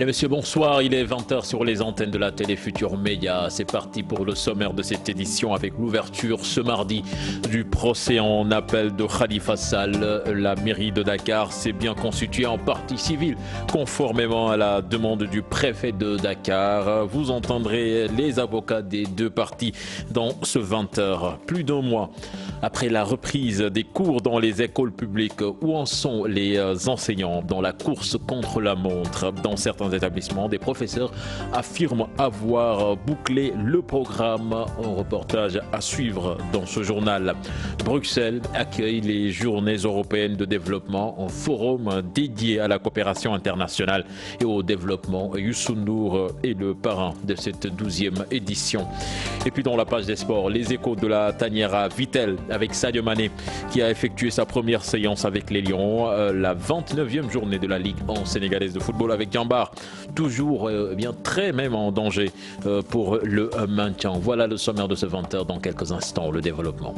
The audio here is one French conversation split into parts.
Mesdames et messieurs, bonsoir. Il est 20h sur les antennes de la télé Futur Média. C'est parti pour le sommaire de cette édition avec l'ouverture ce mardi du procès en appel de Khalifa Sall. La mairie de Dakar s'est bien constituée en partie civile, conformément à la demande du préfet de Dakar. Vous entendrez les avocats des deux parties dans ce 20h. Plus d'un mois après la reprise des cours dans les écoles publiques, où en sont les enseignants dans la course contre la montre? Dans certains établissements, des professeurs affirment avoir bouclé le programme. Un reportage à suivre dans ce journal. Bruxelles accueille les Journées européennes de développement, un forum dédié à la coopération internationale et au développement. Youssou N'Dour est le parrain de cette 12e édition. Et puis dans la page des sports, les échos de la tanière Vittel avec Sadio Mané qui a effectué sa première séance avec les Lions. La 29e journée de la Ligue 1 sénégalaise de football avec Jambar, toujours bien très même en danger pour le maintien. Voilà le sommaire de ce 20h. Dans quelques instants, le développement.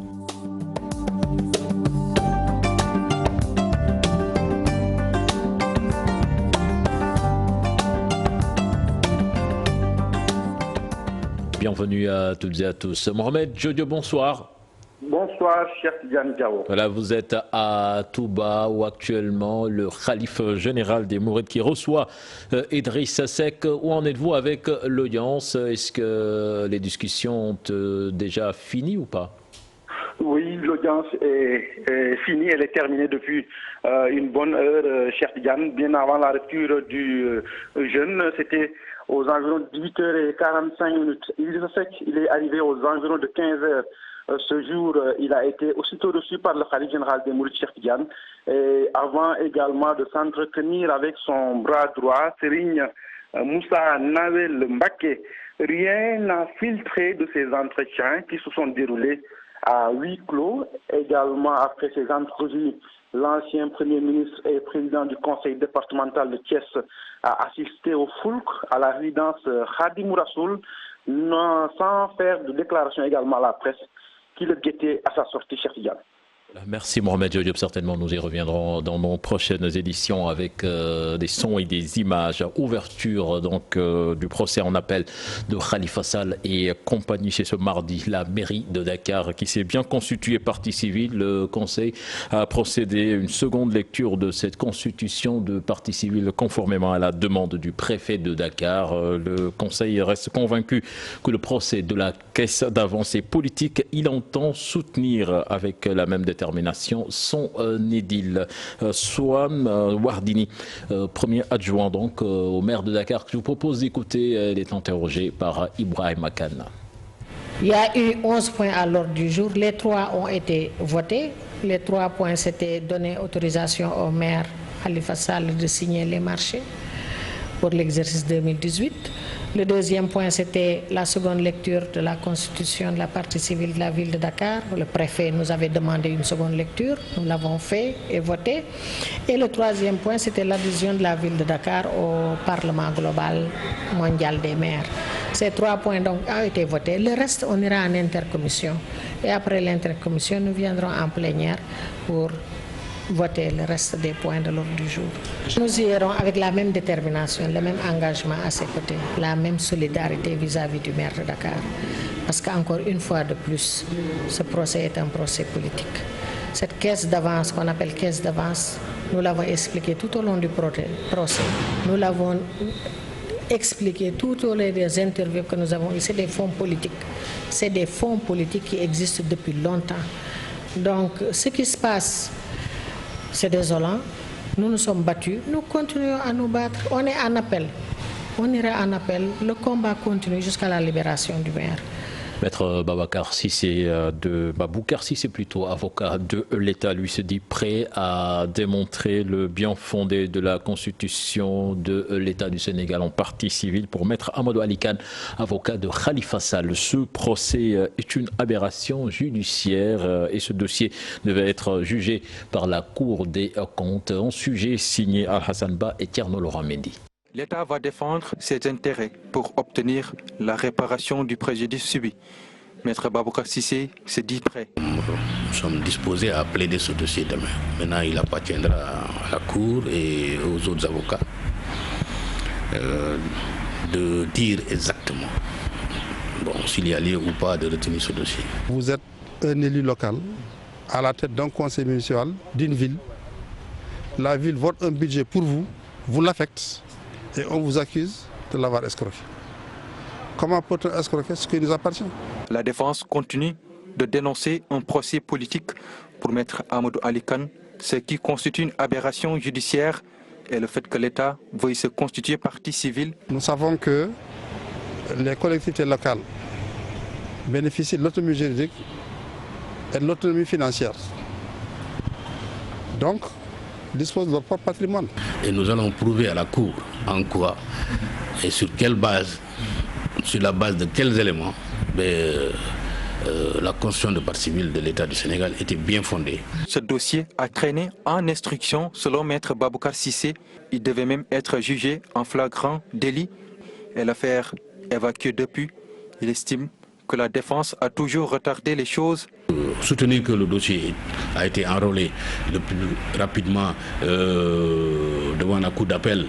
Bienvenue à toutes et à tous. Mohamed Jodio, bonsoir. Bonsoir, cher Tidiane Diao. Voilà, vous êtes à Touba où actuellement le khalife général des Mourides qui reçoit Idriss Seck. Où en êtes-vous avec l'audience? Est-ce que les discussions ont déjà fini ou pas? Oui, l'audience est finie, elle est terminée depuis une bonne heure, cher Tidiane, bien avant la rupture du jeûne. C'était aux environs de 8h45. Idriss Seck, il est arrivé aux environs de 15h. Ce jour, il a été aussitôt reçu par le khalife général des Mourides, Cheikh Tidiane, et avant également de s'entretenir avec son bras droit, Serigne Moussa Nawel Mbaké. Rien n'a filtré de ces entretiens qui se sont déroulés à huis clos. Également, après ces entrevues, l'ancien Premier ministre et président du conseil départemental de Thiès a assisté au Foulk, à la résidence Khadimou Rassoul, sans faire de déclaration également à la presse qui le guettait à sa sortie, Cheikh Tidiane. Merci Mohamed Diop. Certainement, nous y reviendrons dans nos prochaines éditions avec des sons et des images. Ouverture donc du procès en appel de Khalifa Sall et compagnie. C'est ce mardi, la mairie de Dakar qui s'est bien constituée partie civile. Le Conseil a procédé à une seconde lecture de cette constitution de partie civile conformément à la demande du préfet de Dakar. Le Conseil reste convaincu que le procès de la caisse d'avancée politique, il entend soutenir avec la même détermination son édile. Souham Wardini, premier adjoint donc au maire de Dakar, que je vous propose d'écouter. Elle est interrogée par Ibrahim Akana. Il y a eu 11 points à l'ordre du jour. Les 3 ont été votés. Les 3 points, c'était donner autorisation au maire Khalifa Sall de signer les marchés pour l'exercice 2018. Le deuxième point, c'était la seconde lecture de la constitution de la partie civile de la ville de Dakar. Le préfet nous avait demandé une seconde lecture. Nous l'avons fait et voté. Et le troisième point, c'était l'adhésion de la ville de Dakar au Parlement global mondial des maires. Ces 3 points donc ont été votés. Le reste, on ira en intercommission. Et après l'intercommission, nous viendrons en plénière pour voter le reste des points de l'ordre du jour. Nous irons avec la même détermination, le même engagement à ses côtés, la même solidarité vis-à-vis du maire de Dakar. Parce qu'encore une fois de plus, ce procès est un procès politique. Cette caisse d'avance, qu'on appelle caisse d'avance, nous l'avons expliqué tout au long du procès. Nous l'avons expliqué tout au long des interviews que nous avons eues. C'est des fonds politiques. C'est des fonds politiques qui existent depuis longtemps. Donc, ce qui se passe, c'est désolant. Nous nous sommes battus. Nous continuons à nous battre. On est en appel. On ira en appel. Le combat continue jusqu'à la libération du maire. Maître Babacar Cissé Baboukar Cissé plutôt, avocat de l'État, lui se dit prêt à démontrer le bien fondé de la constitution de l'État du Sénégal en partie civile pour Maître Amadou Ali Kane, avocat de Khalifa Sall. Ce procès est une aberration judiciaire et ce dossier devait être jugé par la Cour des comptes. Un sujet signé Al-Hassan Ba et Tierno Laurent Mendy. L'État va défendre ses intérêts pour obtenir la réparation du préjudice subi. Maître Baboukar Cissé se dit prêt. Nous sommes disposés à plaider ce dossier demain. Maintenant, il appartiendra à la Cour et aux autres avocats de dire exactement s'il y a lieu ou pas de retenir ce dossier. Vous êtes un élu local à la tête d'un conseil municipal d'une ville. La ville vote un budget pour vous, vous l'affecte et on vous accuse de l'avoir escroqué. Comment peut-on escroquer ce qui nous appartient? La défense continue de dénoncer un procès politique pour Maître Amadou Ali Kane, ce qui constitue une aberration judiciaire et le fait que l'État veuille se constituer partie civile. Nous savons que les collectivités locales bénéficient de l'autonomie juridique et de l'autonomie financière. Donc, disposent de leur propre patrimoine. Et nous allons prouver à la Cour en quoi et sur quelle base, sur la base de quels éléments la constitution de partie civile de l'État du Sénégal était bien fondée. Ce dossier a traîné en instruction selon Maître Baboucar Cissé. Il devait même être jugé en flagrant délit et l'affaire évacuée depuis. Il estime que la défense a toujours retardé les choses. Soutenir que le dossier a été enrôlé le plus rapidement devant la cour d'appel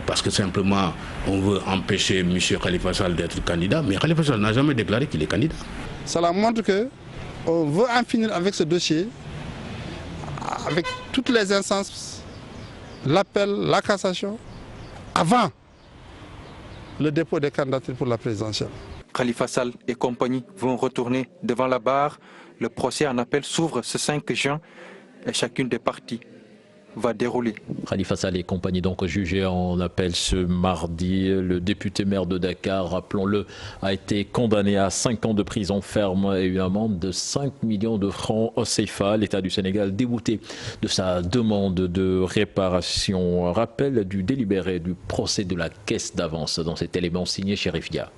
parce que simplement on veut empêcher M. Khalifa Sall d'être candidat, mais Khalifa Sall n'a jamais déclaré qu'il est candidat. Cela montre qu'on veut en finir avec ce dossier, avec toutes les instances, l'appel, la cassation, avant le dépôt des candidatures pour la présidentielle. Khalifa Sall et compagnie vont retourner devant la barre. Le procès en appel s'ouvre ce 5 juin et chacune des parties va dérouler. Khalifa Sall et compagnie donc jugé en appel ce mardi. Le député maire de Dakar, rappelons-le, a été condamné à 5 ans de prison ferme et une amende de 5 millions de francs CFA. L'État du Sénégal débouté de sa demande de réparation. Rappel du délibéré du procès de la caisse d'avance dans cet élément signé Chérif Dia.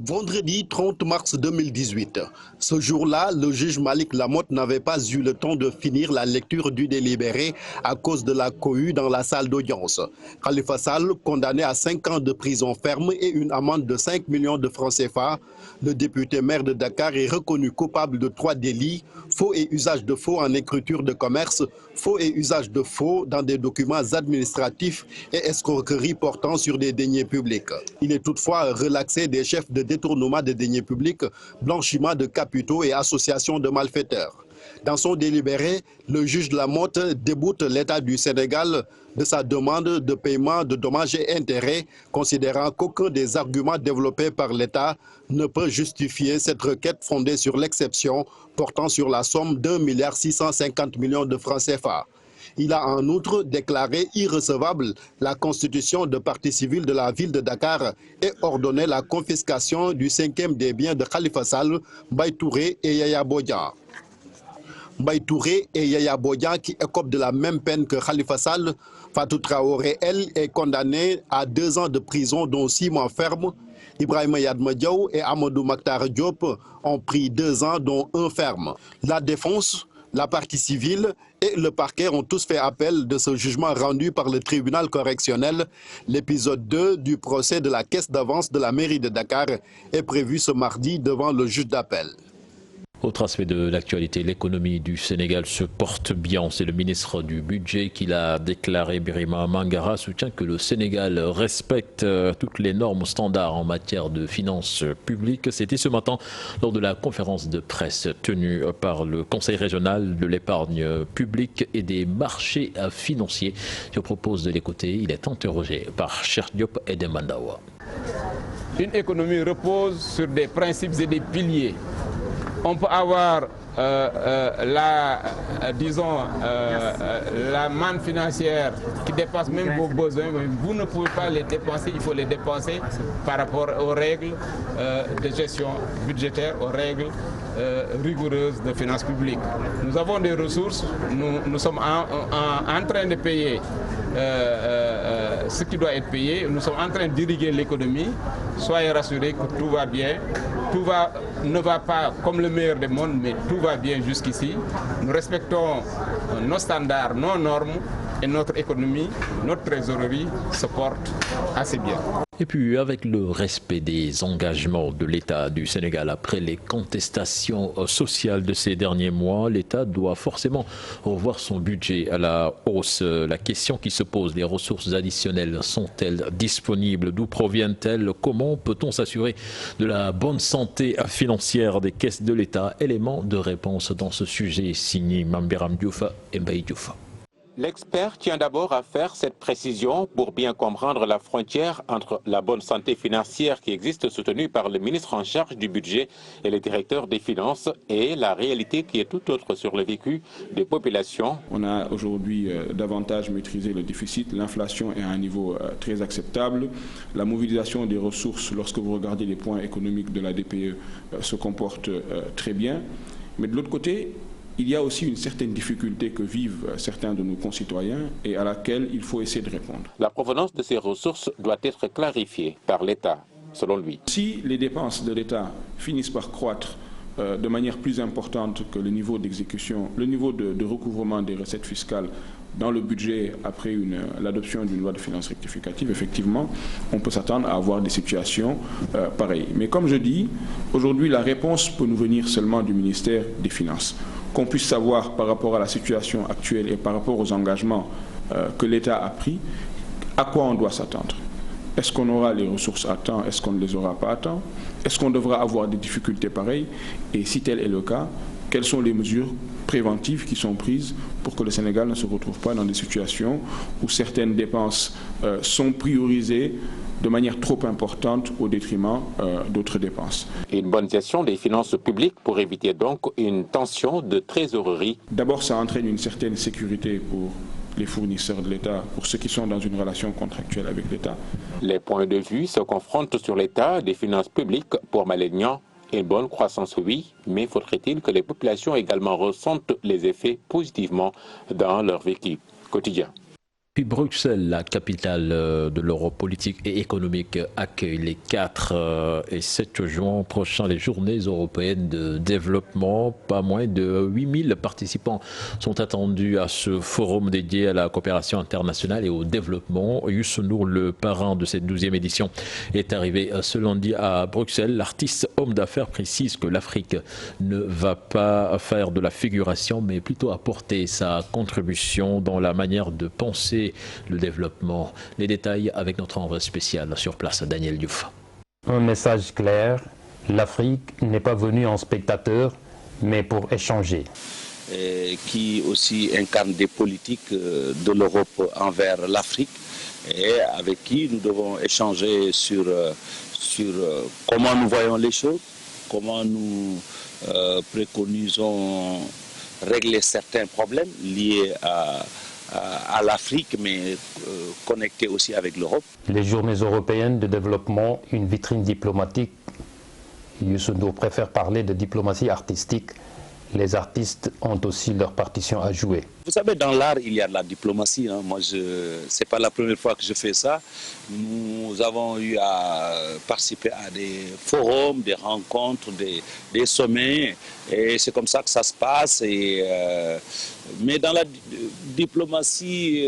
Vendredi 30 mars 2018, ce jour-là, le juge Malik Lamotte n'avait pas eu le temps de finir la lecture du délibéré à cause de la cohue dans la salle d'audience. Khalifa Sall, condamné à 5 ans de prison ferme et une amende de 5 millions de francs CFA, le député maire de Dakar est reconnu coupable de 3 délits, faux et usage de faux en écriture de commerce, faux et usage de faux dans des documents administratifs et escroquerie portant sur des deniers publics. Il est toutefois relaxé des chefs de détournement des deniers publics, blanchiment de capitaux et association de malfaiteurs. Dans son délibéré, le juge Lamotte déboute l'État du Sénégal de sa demande de paiement de dommages et intérêts, considérant qu'aucun des arguments développés par l'État ne peut justifier cette requête fondée sur l'exception portant sur la somme d'1 650 millions de francs CFA. Il a en outre déclaré irrecevable la constitution de partie civile de la ville de Dakar et ordonné la confiscation du 5e des biens de Khalifa Sall, Mbaye Touré et Yaya Bodian. Mbaye Touré et Yaya Bodian qui écopent de la même peine que Khalifa Sall. Fatou Traoré, elle, est condamnée à 2 ans de prison dont 6 mois ferme. Ibrahima Yadma Diaw et Amadou Maktar Diop ont pris 2 ans dont 1 ferme. La défense, la partie civile et le parquet ont tous fait appel de ce jugement rendu par le tribunal correctionnel. L'épisode 2 du procès de la caisse d'avance de la mairie de Dakar est prévu ce mardi devant le juge d'appel. Autre aspect de l'actualité, l'économie du Sénégal se porte bien. C'est le ministre du Budget qui l'a déclaré. Birima Mangara soutient que le Sénégal respecte toutes les normes standards en matière de finances publiques. C'était ce matin lors de la conférence de presse tenue par le Conseil régional de l'épargne publique et des marchés financiers. Je propose de l'écouter. Il est interrogé par Cheikh Diop et Demandawa. Une économie repose sur des principes et des piliers. On peut avoir la manne financière qui dépasse même vos besoins, mais vous ne pouvez pas les dépenser, il faut les dépenser par rapport aux règles de gestion budgétaire, aux règles rigoureuses de finances publiques. Nous avons des ressources, nous sommes en train de payer ce qui doit être payé, nous sommes en train d'irriguer l'économie. Soyez rassurés que tout va bien, ne va pas comme le meilleur des mondes, mais tout va bien jusqu'ici. Nous respectons nos standards, nos normes et notre économie, notre trésorerie se porte assez bien. Et puis, avec le respect des engagements de l'État du Sénégal après les contestations sociales de ces derniers mois, l'État doit forcément revoir son budget à la hausse. La question qui se pose, les ressources additionnelles sont-elles disponibles? D'où proviennent-elles? Comment peut-on s'assurer de la bonne santé financière des caisses de l'État? Élément de réponse dans ce sujet signé Mambiram Diouf et Mbaye Diouf. L'expert tient d'abord à faire cette précision pour bien comprendre la frontière entre la bonne santé financière qui existe soutenue par le ministre en charge du budget et le directeur des finances et la réalité qui est tout autre sur le vécu des populations. On a aujourd'hui davantage maîtrisé le déficit, l'inflation est à un niveau très acceptable, la mobilisation des ressources lorsque vous regardez les points économiques de la DPE se comporte très bien, mais de l'autre côté, il y a aussi une certaine difficulté que vivent certains de nos concitoyens et à laquelle il faut essayer de répondre. La provenance de ces ressources doit être clarifiée par l'État, selon lui. Si les dépenses de l'État finissent par croître de manière plus importante que le niveau d'exécution, le niveau de recouvrement des recettes fiscales dans le budget après l'adoption d'une loi de finances rectificative, effectivement, on peut s'attendre à avoir des situations pareilles. Mais comme je dis, aujourd'hui, la réponse peut nous venir seulement du ministère des Finances. Qu'on puisse savoir par rapport à la situation actuelle et par rapport aux engagements que l'État a pris, à quoi on doit s'attendre. Est-ce qu'on aura les ressources à temps? Est-ce qu'on ne les aura pas à temps? Est-ce qu'on devra avoir des difficultés pareilles? Et si tel est le cas, quelles sont les mesures préventives qui sont prises pour que le Sénégal ne se retrouve pas dans des situations où certaines dépenses sont priorisées de manière trop importante au détriment d'autres dépenses. Une bonne gestion des finances publiques pour éviter donc une tension de trésorerie. D'abord, ça entraîne une certaine sécurité pour les fournisseurs de l'État, pour ceux qui sont dans une relation contractuelle avec l'État. Les points de vue se confrontent sur l'état des finances publiques pour Malignan. Une bonne croissance, oui, mais faudrait-il que les populations également ressentent les effets positivement dans leur vécu quotidien. Puis Bruxelles, la capitale de l'Europe politique et économique, accueille les 4 et 7 juin prochains les journées européennes de développement. Pas moins de 8000 participants sont attendus à ce forum dédié à la coopération internationale et au développement. Youssou N'Dour, le parrain de cette 12e édition, est arrivé ce lundi à Bruxelles. L'artiste homme d'affaires précise que l'Afrique ne va pas faire de la figuration, mais plutôt apporter sa contribution dans la manière de penser le développement. Les détails avec notre envoyé spécial sur place, Daniel Diouf. Un message clair, l'Afrique n'est pas venue en spectateur, mais pour échanger. Qui aussi incarne des politiques de l'Europe envers l'Afrique et avec qui nous devons échanger sur comment nous voyons les choses, comment nous préconisons régler certains problèmes liés à l'Afrique, mais connectés aussi avec l'Europe. Les journées européennes de développement, une vitrine diplomatique. Youssou N'Dour préfère parler de diplomatie artistique. Les artistes ont aussi leur partition à jouer. Vous savez, dans l'art, il y a de la diplomatie. Hein. Moi, c'est pas la première fois que je fais ça. Nous avons eu à participer à des forums, des rencontres, des sommets. Et c'est comme ça que ça se passe. Mais dans la diplomatie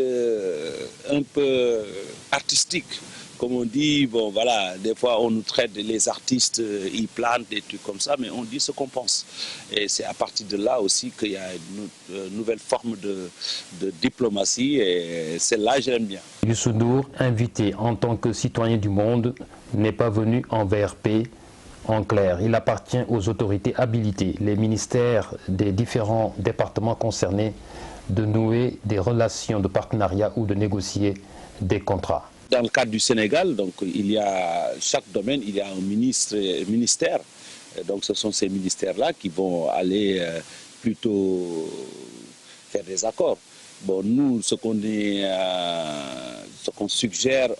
un peu artistique, comme on dit, bon voilà, des fois on nous traite, les artistes, ils plantent des trucs comme ça, mais on dit ce qu'on pense. Et c'est à partir de là aussi qu'il y a une nouvelle forme de diplomatie, et celle-là, j'aime bien. Youssou N'Dour, invité en tant que citoyen du monde, n'est pas venu en VRP. En clair, il appartient aux autorités habilitées, les ministères des différents départements concernés, de nouer des relations de partenariat ou de négocier des contrats. Dans le cadre du Sénégal, donc, chaque domaine, il y a un ministère. Donc ce sont ces ministères-là qui vont aller plutôt faire des accords. Bon, nous, ce qu'on suggère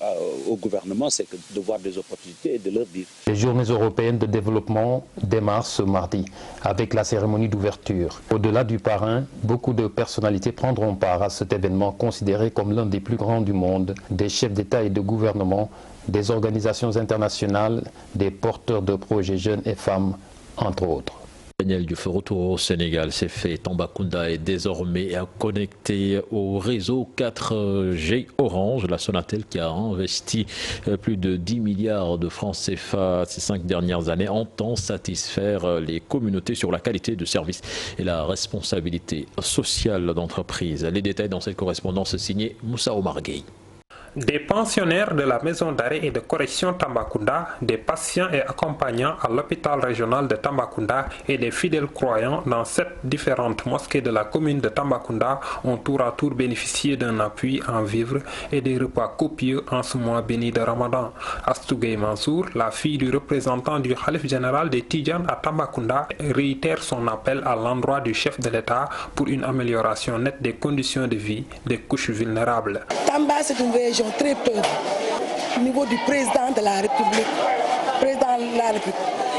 au gouvernement, c'est de voir des opportunités et de leur dire. Les journées européennes de développement démarrent ce mardi avec la cérémonie d'ouverture. Au-delà du parrain, beaucoup de personnalités prendront part à cet événement considéré comme l'un des plus grands du monde, des chefs d'État et de gouvernement, des organisations internationales, des porteurs de projets jeunes et femmes, entre autres. Daniel Diouf, retour au Sénégal, c'est fait. Tambacounda est désormais connecté au réseau 4G Orange, la Sonatel qui a investi plus de 10 milliards de francs CFA ces 5 dernières années, entend satisfaire les communautés sur la qualité de service et la responsabilité sociale d'entreprise. Les détails dans cette correspondance signée Moussa Omar Gueye. Des pensionnaires de la maison d'arrêt et de correction Tambacounda, des patients et accompagnants à l'hôpital régional de Tambacounda et des fidèles croyants dans 7 différentes mosquées de la commune de Tambacounda ont tour à tour bénéficié d'un appui en vivres et des repas copieux en ce mois béni de Ramadan. Astougué Mansour, la fille du représentant du Khalif général des Tidjanes à Tambacounda, réitère son appel à l'endroit du chef de l'État pour une amélioration nette des conditions de vie des couches vulnérables. Tamba, c'est une région très pauvre. Au niveau du président de la République,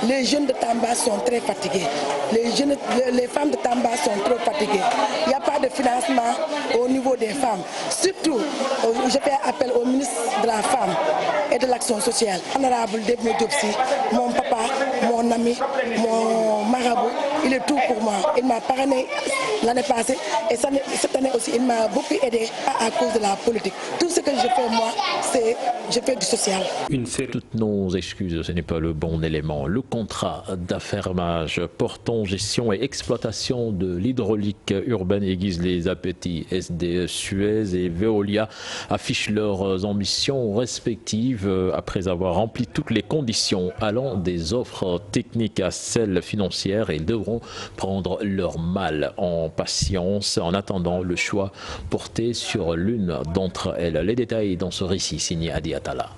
les jeunes de Tamba sont très fatigués. Les femmes de Tamba sont trop fatiguées. Il n'y a pas de financement au niveau des femmes. Surtout, je fais appel au ministre de la Femme et de l'Action sociale. Honorable Debno Diopsi, mon papa, mon ami, mon marabout, il est tout pour moi. Il m'a parrainé l'année passée et cette année aussi, il m'a beaucoup aidé à cause de la politique. Tout ce que je fais moi, c'est je fais du social. Toutes nos excuses, ce n'est pas le bon élément. Le contrat d'affermage portant gestion et exploitation de l'hydraulique urbaine aiguise les appétits. SDE, Suez et Veolia affichent leurs ambitions respectives après avoir rempli toutes les conditions allant des offres techniques à celles financières et ils devront prendre leur mal en patience en attendant le choix porté sur l'une d'entre elles. Les détails dans ce récit signé Adi Atala.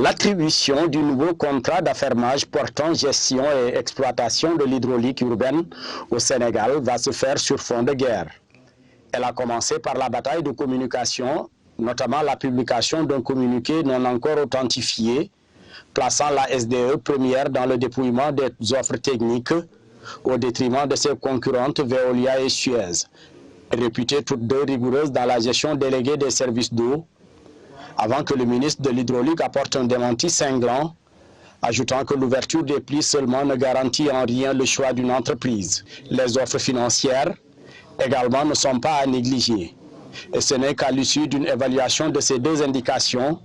L'attribution du nouveau contrat d'affermage portant gestion et exploitation de l'hydraulique urbaine au Sénégal va se faire sur fond de guerre. Elle a commencé par la bataille de communication, notamment la publication d'un communiqué non encore authentifié, plaçant la SDE première dans le dépouillement des offres techniques au détriment de ses concurrentes Veolia et Suez, réputées toutes deux rigoureuses dans la gestion déléguée des services d'eau, avant que le ministre de l'Hydraulique apporte un démenti cinglant, ajoutant que l'ouverture des plis seulement ne garantit en rien le choix d'une entreprise. Les offres financières également ne sont pas à négliger. Et ce n'est qu'à l'issue d'une évaluation de ces deux indications,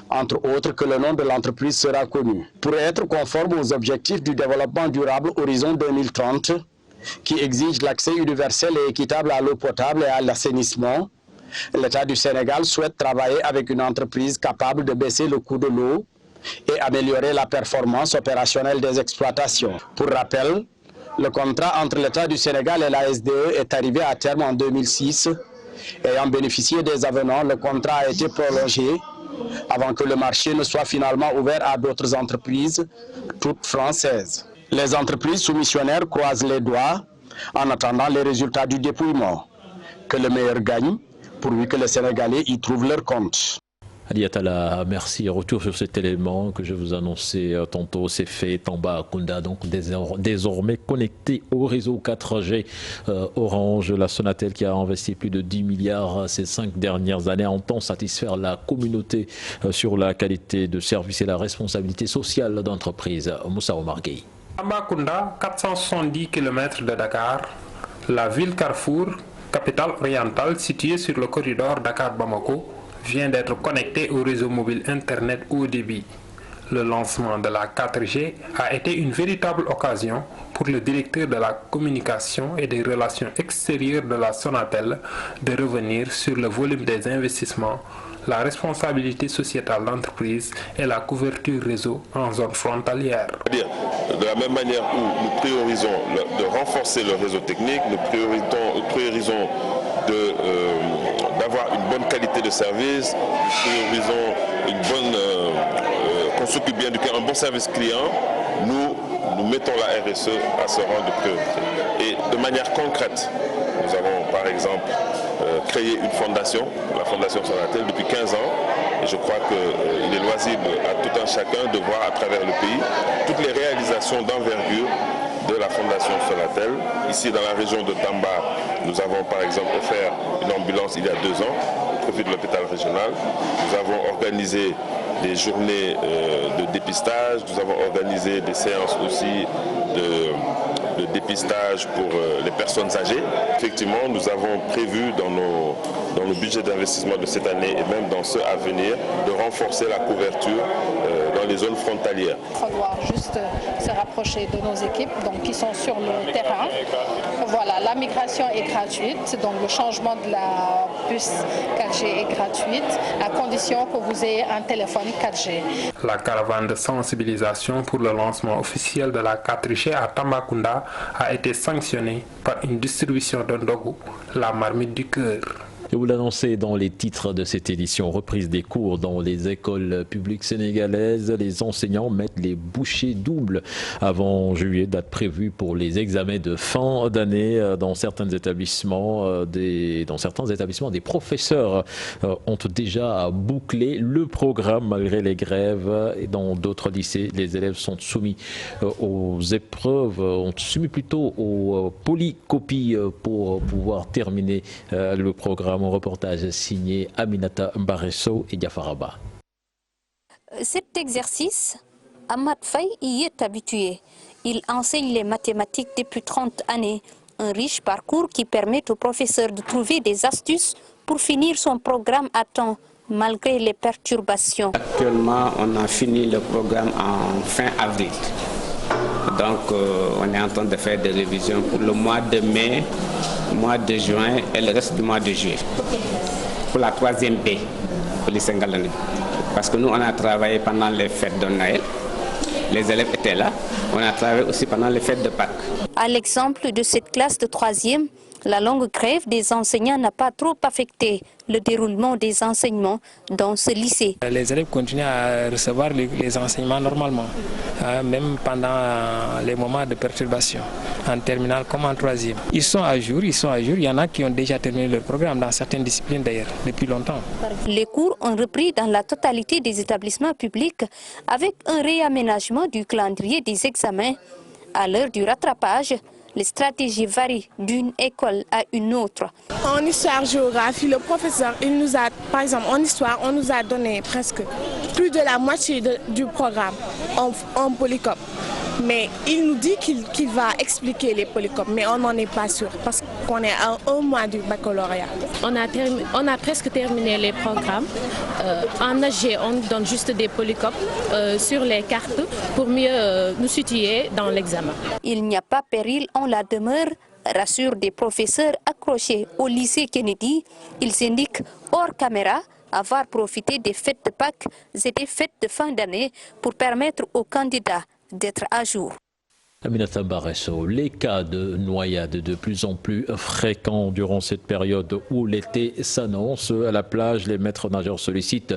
entre autres, que le nom de l'entreprise sera connu. Pour être conforme aux objectifs du développement durable Horizon 2030, qui exige l'accès universel et équitable à l'eau potable et à l'assainissement, l'État du Sénégal souhaite travailler avec une entreprise capable de baisser le coût de l'eau et améliorer la performance opérationnelle des exploitations. Pour rappel, le contrat entre l'État du Sénégal et la SDE est arrivé à terme en 2006. Ayant bénéficié des avenants, le contrat a été prolongé avant que le marché ne soit finalement ouvert à d'autres entreprises, toutes françaises. Les entreprises soumissionnaires croisent les doigts en attendant les résultats du dépouillement. Que le meilleur gagne, pourvu que les Sénégalais y trouvent leur compte. Ali Atala, merci. Retour sur cet élément que je vous annonçais tantôt. C'est fait. Tambacounda, donc désormais connecté au réseau 4G Orange. La Sonatel qui a investi plus de 10 milliards ces 5 dernières années entend satisfaire la communauté sur la qualité de service et la responsabilité sociale d'entreprise. Moussa Omar Gueye. Tambacounda, 470 km de Dakar, la ville Carrefour, capitale orientale située sur le corridor Dakar-Bamako, vient d'être connectée au réseau mobile Internet haut débit. Le lancement de la 4G a été une véritable occasion pour le directeur de la communication et des relations extérieures de la Sonatel de revenir sur le volume des investissements, la responsabilité sociétale d'entreprise et la couverture réseau en zone frontalière. De la même manière où nous priorisons de renforcer le réseau technique, nous priorisons d'avoir une bonne qualité de service, nous priorisons qu'on s'occupe bien un bon service client, nous mettons la RSE à ce rang de priorité. Et de manière concrète, nous avons par exemple créé une fondation, la Fondation Sonatel, depuis 15 ans. Et je crois qu'il est loisible à tout un chacun de voir à travers le pays toutes les réalisations d'envergure de la Fondation Sonatel. Ici, dans la région de Tamba, nous avons par exemple offert une ambulance il y a 2 ans au profit de l'hôpital régional. Nous avons organisé des journées de dépistage, nous avons organisé des séances aussi de de dépistage pour les personnes âgées. Effectivement, nous avons prévu dans nos budgets d'investissement de cette année et même dans ceux à venir de renforcer la couverture dans les zones frontalières. Il va falloir juste se rapprocher de nos équipes qui sont sur le terrain. Voilà, la migration est gratuite, donc le changement de la puce 4G est gratuite, à condition que vous ayez un téléphone 4G. La caravane de sensibilisation pour le lancement officiel de la 4G à Tambacounda a été sanctionnée par une distribution de Ndogu, la marmite du cœur. Et vous l'annoncez dans les titres de cette édition, reprise des cours dans les écoles publiques sénégalaises. Les enseignants mettent les bouchées doubles avant juillet, date prévue pour les examens de fin d'année. Dans certains établissements, des professeurs ont déjà bouclé le programme malgré les grèves. Et dans d'autres lycées, les élèves sont soumis aux épreuves, aux polycopies pour pouvoir terminer le programme. Mon reportage signé Aminata Mbaresso et Diafaraba. Cet exercice, Ahmad Faye y est habitué. Il enseigne les mathématiques depuis 30 années. Un riche parcours qui permet aux professeurs de trouver des astuces pour finir son programme à temps, malgré les perturbations. Actuellement, on a fini le programme en fin avril. Donc, on est en train de faire des révisions pour le mois de mai, mois de juin et le reste du mois de juillet. Pour la 3e B, pour les Sénégalais. Parce que nous, on a travaillé pendant les fêtes de Noël. Les élèves étaient là. On a travaillé aussi pendant les fêtes de Pâques. À l'exemple de cette classe de 3e, la longue grève des enseignants n'a pas trop affecté le déroulement des enseignements dans ce lycée. Les élèves continuent à recevoir les enseignements normalement, même pendant les moments de perturbation, en terminale comme en 3e. Ils sont à jour, il y en a qui ont déjà terminé leur programme dans certaines disciplines d'ailleurs, depuis longtemps. Les cours ont repris dans la totalité des établissements publics avec un réaménagement du calendrier des examens. À l'heure du rattrapage, les stratégies varient d'une école à une autre. En histoire-géographie, le professeur, par exemple, en histoire, on nous a donné presque plus de la moitié du programme en polycope. Mais il nous dit qu'il va expliquer les polycopes, mais on n'en est pas sûr parce qu'on est à un mois du baccalauréat. On a presque terminé les programmes. En AG, on donne juste des polycopes sur les cartes pour mieux nous situer dans l'examen. Il n'y a pas péril en la demeure, rassurent des professeurs accrochés au lycée Kennedy. Ils indiquent hors caméra avoir profité des fêtes de Pâques et des fêtes de fin d'année pour permettre aux candidats d'être à jour. Aminata Mbaresso, les cas de noyades de plus en plus fréquents durant cette période où l'été s'annonce. À la plage, les maîtres nageurs sollicitent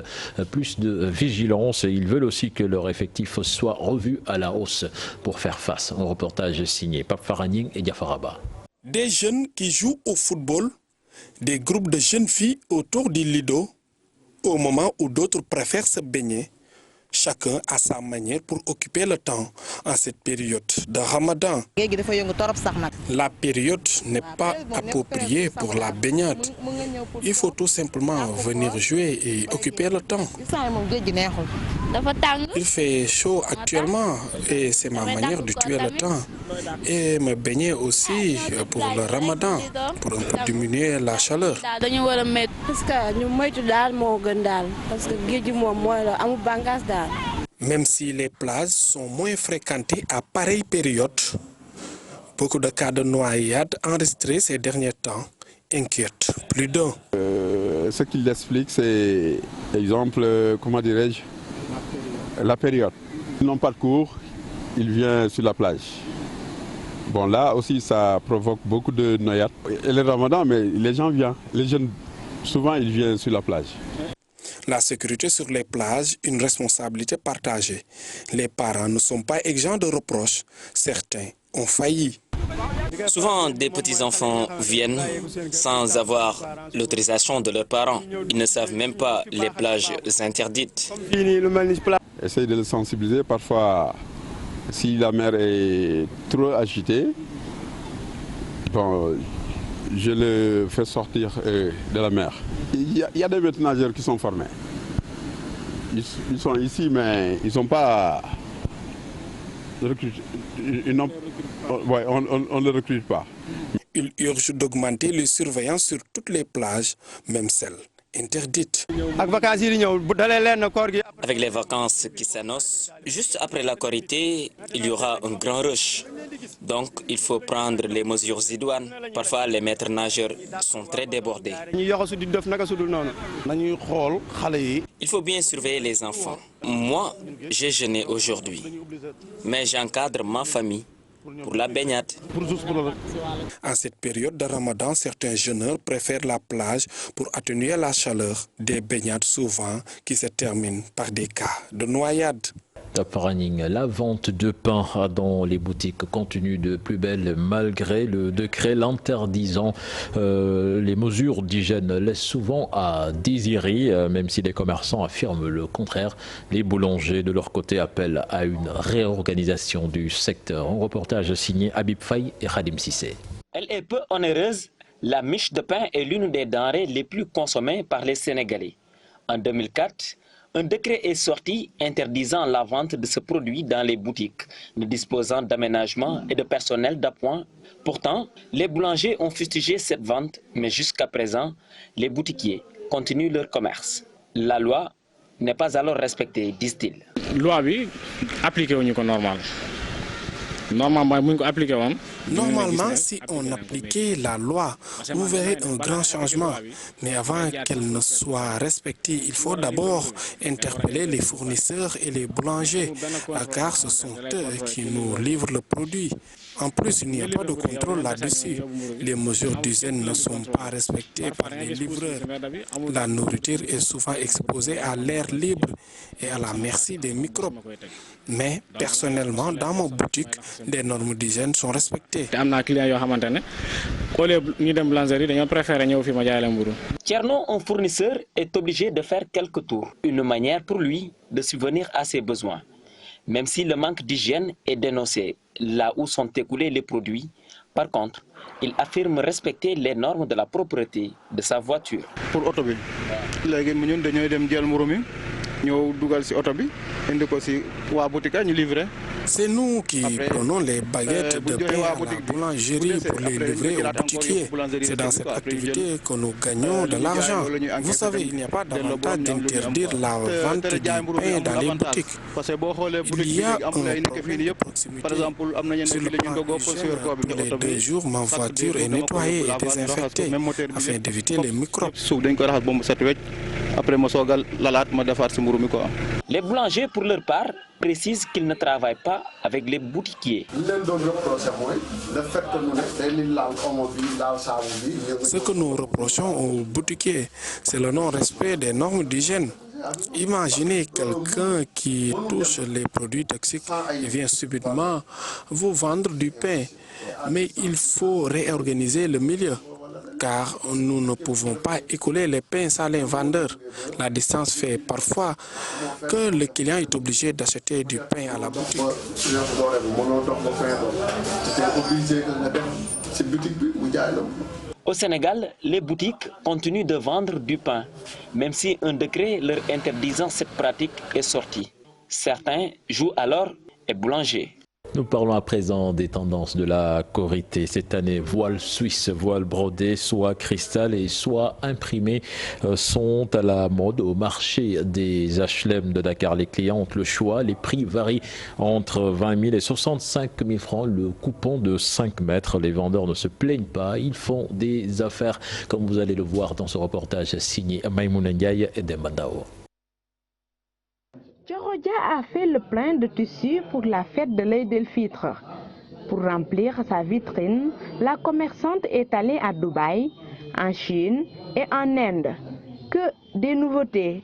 plus de vigilance et ils veulent aussi que leur effectif soit revu à la hausse pour faire face. Un reportage signé Pape Faraning et Diafaraba. Des jeunes qui jouent au football, des groupes de jeunes filles autour du lido, au moment où d'autres préfèrent se baigner. Chacun a sa manière pour occuper le temps en cette période de Ramadan. La période n'est pas appropriée pour la baignade. Il faut tout simplement venir jouer et occuper le temps. Il fait chaud actuellement et c'est ma manière de tuer le temps. Et me baigner aussi pour le Ramadan, pour un peu diminuer la chaleur. Même si les plages sont moins fréquentées à pareille période, beaucoup de cas de noyades enregistrés ces derniers temps inquiètent plus d'un. Ce qu'il explique, c'est, exemple, comment dirais-je, la période. Ils n'ont pas de cours, ils viennent sur la plage. Bon, là aussi, ça provoque beaucoup de noyades. Et le Ramadan, mais les gens viennent. Les jeunes, souvent, ils viennent sur la plage. La sécurité sur les plages, une responsabilité partagée. Les parents ne sont pas exempts de reproches. Certains ont failli. Souvent, des petits-enfants viennent sans avoir l'autorisation de leurs parents. Ils ne savent même pas les plages interdites. Essaye de le sensibiliser. Parfois, si la mer est trop agitée, bon, je le fais sortir de la mer. Il y a des maîtres nageurs qui sont formés. Ils sont ici, mais ils n'ont pas on ne le recrute pas. Il urge d'augmenter les surveillances sur toutes les plages, même celles interdites. Avec les vacances qui s'annoncent, juste après la Korité, il y aura un grand rush. Donc, il faut prendre les mesures idoines. Parfois, les maîtres nageurs sont très débordés. Il faut bien surveiller les enfants. Moi, j'ai jeûné aujourd'hui, mais j'encadre ma famille pour la baignade. En cette période de Ramadan, certains jeûneurs préfèrent la plage pour atténuer la chaleur des baignades souvent qui se terminent par des cas de noyade. La vente de pain dans les boutiques continue de plus belle malgré le décret l'interdisant. Les mesures d'hygiène laissent souvent à désirer, même si les commerçants affirment le contraire. Les boulangers de leur côté appellent à une réorganisation du secteur. Un reportage signé Habib Faye et Khadim Sissé. Elle est peu onéreuse. La miche de pain est l'une des denrées les plus consommées par les Sénégalais. En 2004, un décret est sorti interdisant la vente de ce produit dans les boutiques, ne disposant d'aménagement et de personnel d'appoint. Pourtant, les boulangers ont fustigé cette vente, mais jusqu'à présent, les boutiquiers continuent leur commerce. La loi n'est pas alors respectée, disent-ils. La loi appliquée au niveau normal. Normalement, si on appliquait la loi, vous verrez un grand changement. Mais avant qu'elle ne soit respectée, il faut d'abord interpeller les fournisseurs et les boulangers, car ce sont eux qui nous livrent le produit. En plus, il n'y a pas de contrôle là-dessus. Les mesures d'hygiène ne sont pas respectées par les livreurs. La nourriture est souvent exposée à l'air libre et à la merci des microbes. Mais personnellement, dans ma boutique, des normes d'hygiène sont respectées. Tcherno, un fournisseur, est obligé de faire quelques tours, une manière pour lui de subvenir à ses besoins. Même si le manque d'hygiène est dénoncé là où sont écoulés les produits, par contre, il affirme respecter les normes de la propreté de sa voiture. Pour l'automobile, c'est nous qui prenons les baguettes de pain à la boulangerie pour les livrer aux boutiquiers. C'est dans cette activité que nous gagnons de l'argent. Vous savez, il n'y a pas d'avantage d'interdire la vente du pain dans les boutiques. Il y a un problème de proximité. Sur le plan d'hygiène, tous les 2 jours, ma voiture est nettoyée et désinfectée afin d'éviter les microbes. Les boulangers, pour leur part, précisent qu'ils ne travaillent pas avec les boutiquiers. Ce que nous reprochons aux boutiquiers, c'est le non-respect des normes d'hygiène. Imaginez quelqu'un qui touche les produits toxiques et vient subitement vous vendre du pain. Mais il faut réorganiser le milieu, car nous ne pouvons pas écouler les pains sans les vendeurs. La distance fait parfois que le client est obligé d'acheter du pain à la boutique. Au Sénégal, les boutiques continuent de vendre du pain, même si un décret leur interdisant cette pratique est sorti. Certains jouent alors et boulangers. Nous parlons à présent des tendances de la Korité. Cette année, voile suisse, voile brodé, soit cristal et soit imprimé sont à la mode au marché des HLM de Dakar. Les clients ont le choix. Les prix varient entre 20 000 et 65 000 francs. Le coupon de 5 mètres. Les vendeurs ne se plaignent pas. Ils font des affaires, comme vous allez le voir dans ce reportage signé Maïmouna Ndiaye et Dembandao. Djorodia a fait le plein de tissus pour la fête de l'Eid el-Fitr. Pour remplir sa vitrine, la commerçante est allée à Dubaï, en Chine et en Inde. Que des nouveautés.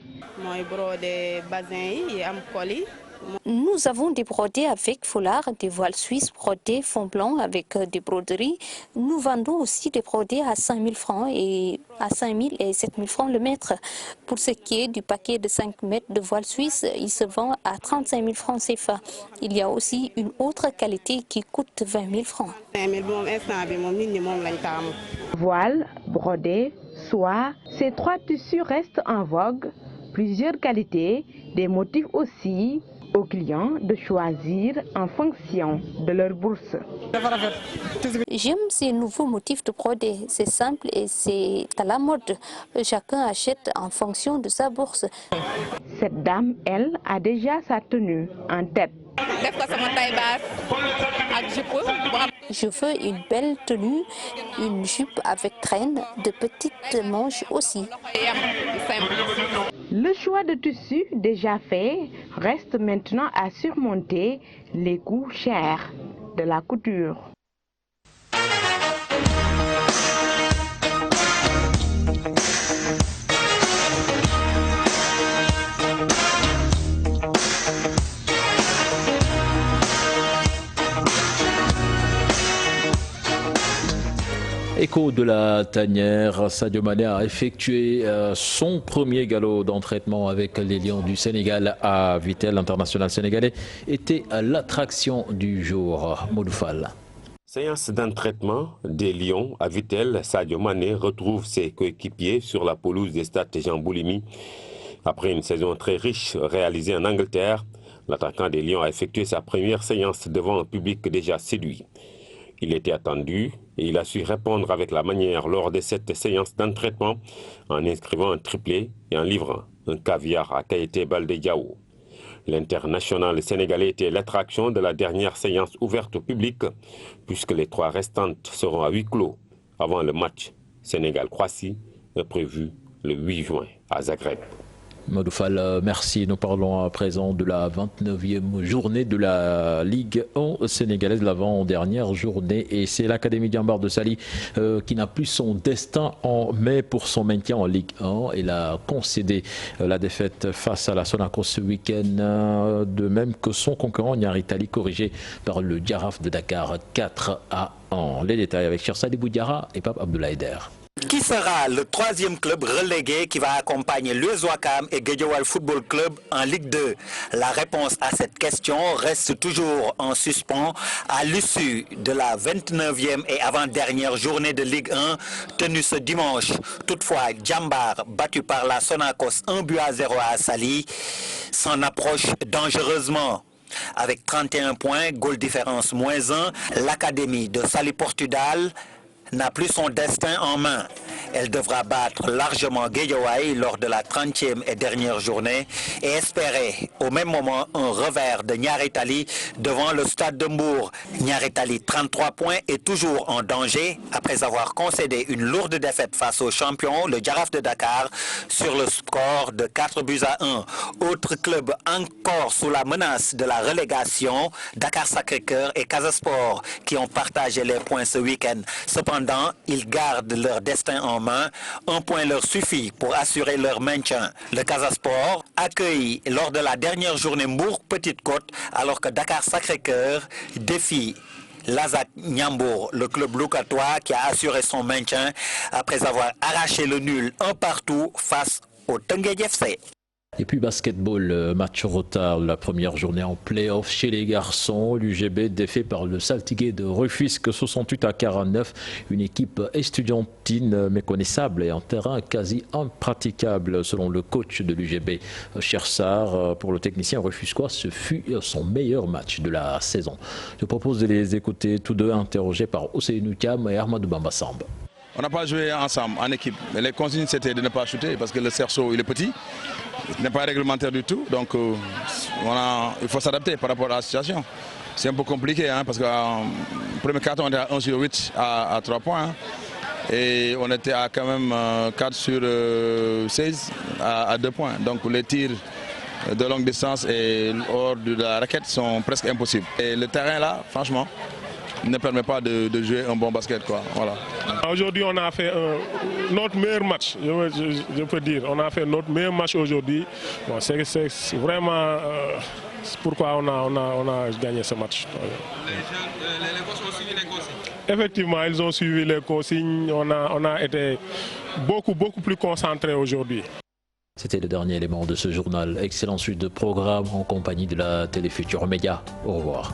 Nous avons des brodés avec foulard, des voiles suisses brodés fond blanc avec des broderies. Nous vendons aussi des brodés à 5 000 francs et à 5 000 et 7 000 francs le mètre. Pour ce qui est du paquet de 5 mètres de voile suisse, il se vend à 35 000 francs CFA. Il y a aussi une autre qualité qui coûte 20 000 francs. Voile, brodé, soie, ces 3 tissus restent en vogue. Plusieurs qualités, des motifs aussi. aux clients de choisir en fonction de leur bourse. J'aime ces nouveaux motifs de brodé. C'est simple et c'est à la mode. Chacun achète en fonction de sa bourse. Cette dame, elle, a déjà sa tenue en tête. Je veux une belle tenue, une jupe avec traîne, de petites manches aussi. Le choix de tissu déjà fait reste maintenant à surmonter les coûts chers de la couture. Écho de la tanière, Sadio Mané a effectué son premier galop d'entraînement avec les Lions du Sénégal à Vittel. L'international sénégalais était l'attraction du jour. Moudoufal. Séance d'entraînement des Lions à Vittel. Sadio Mané retrouve ses coéquipiers sur la pelouse des stades Jean Boulimi. Après une saison très riche réalisée en Angleterre, l'attaquant des Lions a effectué sa première séance devant un public déjà séduit. Il était attendu et il a su répondre avec la manière lors de cette séance d'entraînement en inscrivant un triplé et en livrant un caviar à Keïté Baldé Diao. L'international sénégalais était l'attraction de la dernière séance ouverte au public puisque les 3 restantes seront à huis clos avant le match Sénégal-Croatie prévu le 8 juin à Zagreb. Moudoufal, merci. Nous parlons à présent de la 29e journée de la Ligue 1 sénégalaise, l'avant-dernière journée. Et c'est l'Académie Diambar de Saly qui n'a plus son destin en mai pour son maintien en Ligue 1. Elle a concédé la défaite face à la Sonacos ce week-end, de même que son concurrent Niary Tally, corrigé par le Jaraaf de Dakar 4-1. Les détails avec Chersadi Boudiara et Pape Abdoulaye Der. Qui sera le 3e club relégué qui va accompagner l'US Ouakam et Guédiawaye Football Club en Ligue 2? La réponse à cette question reste toujours en suspens à l'issue de la 29e et avant-dernière journée de Ligue 1 tenue ce dimanche. Toutefois, Diambar, battu par la Sonacos 1-0 à Saly, s'en approche dangereusement. Avec 31 points, goal différence -1, l'Académie de Saly Portudal n'a plus son destin en main. Elle devra battre largement Guédiawaye lors de la 30e et dernière journée et espérer au même moment un revers de Niary Tally devant le stade de Mbour. Niary Tally, 33 points, est toujours en danger après avoir concédé une lourde défaite face au champion, le Jaraaf de Dakar, sur le score de 4-1. Autre club encore sous la menace de la relégation, Dakar Sacré-Cœur et Casa Sport, qui ont partagé les points ce week-end. Cependant, ils gardent leur destin en main. Un point leur suffit pour assurer leur maintien. Le Casa Sport accueille lors de la dernière journée Mbour Petite Côte, alors que Dakar Sacré-Cœur défie l'Azak Niambour, le club loukatois qui a assuré son maintien après avoir arraché le nul 1-1 face au Teungueth FC. Et puis basketball, match retard, la première journée en play-off chez les garçons. L'UGB défait par le Saltigué de Rufisque 68-49. Une équipe estudiantine méconnaissable et en terrain quasi impraticable selon le coach de l'UGB, Chersar. Pour le technicien rufisquois, ce fut son meilleur match de la saison. Je propose de les écouter tous deux interrogés par Ousseynou Thiam et Ahmadou Bamba Samb. On n'a pas joué ensemble, en équipe. Mais les consignes, c'était de ne pas shooter parce que le cerceau, il est petit. Il n'est pas réglementaire du tout. Donc, il faut s'adapter par rapport à la situation. C'est un peu compliqué parce qu'en premier carton, on était à 1 sur 8 à 3 points. Hein. Et on était à quand même 4 sur 16 à 2 points. Donc, les tirs de longue distance et hors de la raquette sont presque impossibles. Et le terrain là, franchement, ne permet pas de jouer un bon basket, quoi. Voilà. Aujourd'hui, on a fait notre meilleur match, je peux dire. On a fait notre meilleur match aujourd'hui. Bon, c'est vraiment pourquoi on a gagné ce match. Les coachs ont suivi les consignes? Effectivement, ils ont suivi les consignes. On a été beaucoup plus concentrés aujourd'hui. C'était le dernier élément de ce journal. Excellente suite de programme en compagnie de la Télé Futurs Médias. Au revoir.